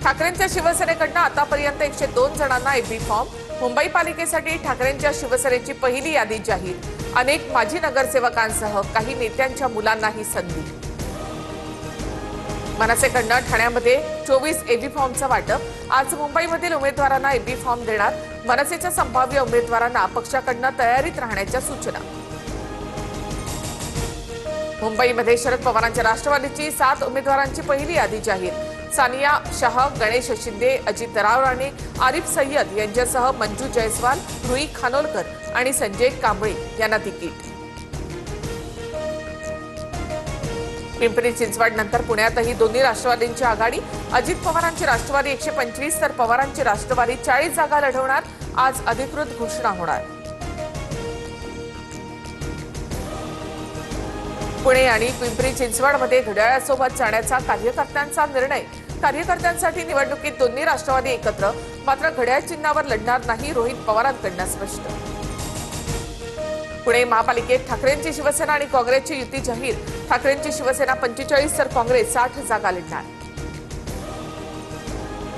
ठाकरेंच्या शिवसेनेकडून आतापर्यंत 102 जणांना एबी फॉर्म। मुंबई पालिकेसाठी ठाकरेंच्या शिवसेनेची पहिली यादी जाहीर। अनेक माजी नगरसेवकांसह काही नेत्यांच्या मुलांनाही संधी। मनसेकडून ठाण्यामध्ये 24 एबी फॉर्मचं वाटप। आज मुंबईमधील उमेदवारांना एबी फॉर्म देणार। मनसेच्या संभाव्य उमेदवारांना पक्षाकडून तयारीत राहण्याच्या सूचना। मुंबईमध्ये शरद पवारांच्या राष्ट्रवादीची 7 उमेदवारांची पहिली यादी जाहीर। सानिया शाह, गणेश शिंदे, अजित रावराणे, आरिफ सय्यद यांच्यासह मंजू जयस्वाल, रुई खानोलकर आणि संजय कांबळे यांना तिकीट। पिंपरी चिंचवड नंतर पुण्यातही दोन्ही राष्ट्रवादींची आघाडी। अजित पवारांची राष्ट्रवादी 125 तर पवारांची राष्ट्रवादी 40 जागा लढवणार। आज अधिकृत घोषणा होणार। पुणे आणि पिंपरी चिंचवडमध्ये घड्याळासोबत जाण्याचा कार्यकर्त्यांचा निर्णय। कार्यकर्त्यांसाठी निवडणुकीत दोन्ही राष्ट्रवादी एकत्र, मात्र घड्याळ चिन्हावर लढणार नाही, रोहित पवारांकडून स्पष्ट। पुणे महापालिकेत ठाकरेंची शिवसेना आणि काँग्रेसची युती जाहीर। ठाकरेंची शिवसेना 45 तर काँग्रेस 60 जागा लढणार।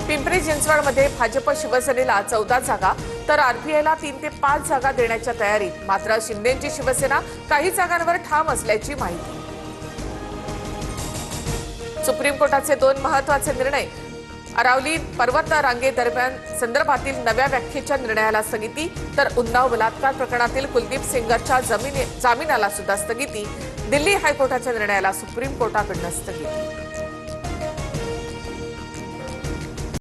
पिंपरी चिंचवडमध्ये भाजप शिवसेनेला 14 जागा तर आरपीआयला 3 ते 5 जागा देण्याच्या तयारीत, मात्र शिंदेची शिवसेना काही जागांवर ठाम असल्याची माहिती। सुप्रीम कोर्टाचे 2 महत्त्वाचे निर्णय। अरावली पर्वत रांगेदरम्यान संदर्भातील नव्या व्याख्येच्या निर्णयाला स्थगिती, तर उन्नाव बलात्कार प्रकरणातील कुलदीप सेंगरच्या जामिनाला सुद्धा स्थगिती। दिल्ली हायकोर्टाच्या निर्णयाला सुप्रीम कोर्टाकडून स्थगिती।